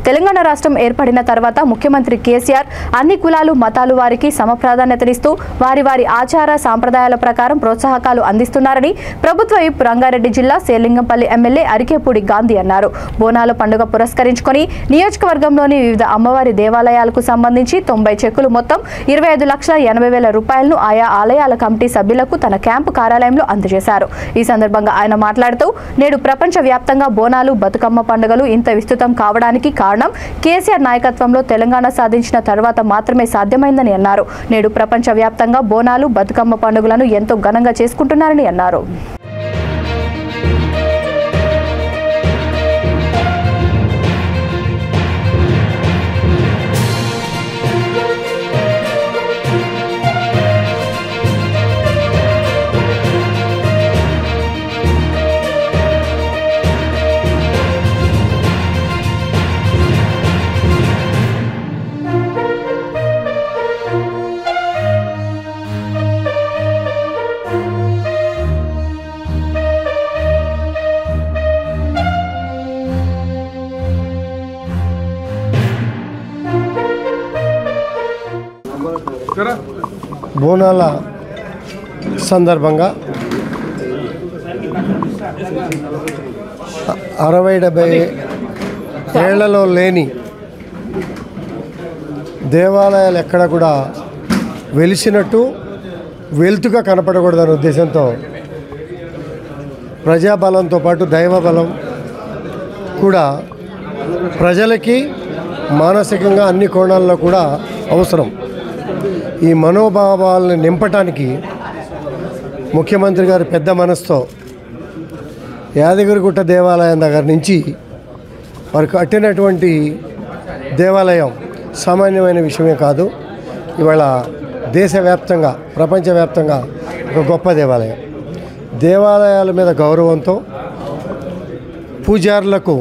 తెలంగాణ రాష్ట్రం ఏర్పడిన తర్వాత ముఖ్యమంత్రి కేసీఆర్ అన్ని కులాలు మతాలు వారికి సమప్రాధాన్యతనిస్తూ వారి వారి ఆచార సాంప్రదాయాల ప్రకారం ప్రోత్సాహకాలు అందిస్తున్నారని ప్రభుత్వ విప్ రంగారెడ్డి జిల్లా సేలింగంపల్లి ఎమ్మెల్యే అరికేపూడి గాంధీ అన్నారు. బోనాల పండుగ పురస్కరించుకొని నియోజకవర్గంలోని వివిధ అమ్మవారి దేవాలయాలకు సంబంధించి 90 చెక్కులు మొత్తం 25,80,000 రూపాయలను ఆయా ఆలయాల కమిటీ సభ్యులకు తన క్యాంపు కార్యాలయంలో అందజేశారు. ఈ సందర్భంగా ఆయన మాట్లాడుతూ నేడు ప్రపంచ వ్యాప్తంగా బోనాలు బతుకమ్మ పండుగలు ఇంత విస్తృతం కావడానికి కారణం కేసీఆర్ నాయకత్వంలో తెలంగాణ సాధించిన తర్వాత మాత్రమే సాధ్యమైందని అన్నారు. నేడు ప్రపంచ వ్యాప్తంగా బోనాలు బతుకమ్మ పండుగలను ఎంతో ఘనంగా చేసుకుంటున్నారని అన్నారు. బోనాల సందర్భంగా 60-70 ఏళ్లలో లేని దేవాలయాలు ఎక్కడ కూడా వెలిసినట్టు వెలుతుగా కనపడకూడదనే ఉద్దేశంతో ప్రజాబలంతో పాటు దైవబలం కూడా ప్రజలకి మానసికంగా అన్ని కోణాల్లో కూడా అవసరం. ఈ మనోభావాలను నింపటానికి ముఖ్యమంత్రి గారు పెద్ద మనసుతో యాదగిరిగుట్ట దేవాలయం దగ్గర నుంచి వారు కట్టినటువంటి దేవాలయం సామాన్యమైన విషయమే కాదు. ఇవాళ దేశవ్యాప్తంగా ప్రపంచవ్యాప్తంగా ఒక గొప్ప దేవాలయం. దేవాలయాల మీద గౌరవంతో పూజారులకు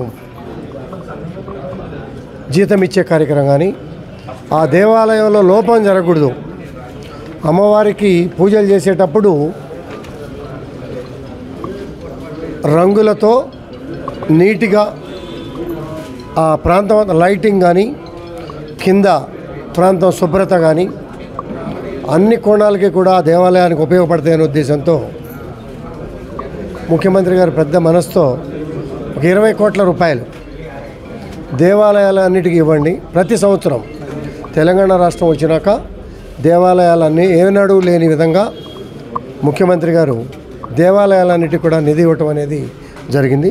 జీతం ఇచ్చే కార్యక్రమం కానీ ఆ దేవాలయంలో లోపం జరగకూడదు. అమ్మవారికి పూజలు చేసేటప్పుడు రంగులతో నీట్గా ఆ ప్రాంతం లైటింగ్ కానీ కింద ప్రాంతం శుభ్రత కానీ అన్ని కోణాలకి కూడా దేవాలయానికి ఉపయోగపడతాయనే ఉద్దేశంతో ముఖ్యమంత్రి గారు పెద్ద మనసుతో ఒక 20 కోట్ల రూపాయలు దేవాలయాలన్నిటికీ ఇవ్వండి. ప్రతి సంవత్సరం తెలంగాణ రాష్ట్రం వచ్చినాక దేవాలయాలన్నీ ఏనాడు లేని విధంగా ముఖ్యమంత్రి గారు దేవాలయాలన్నిటికీ కూడా నిధి ఇవ్వటం అనేది జరిగింది.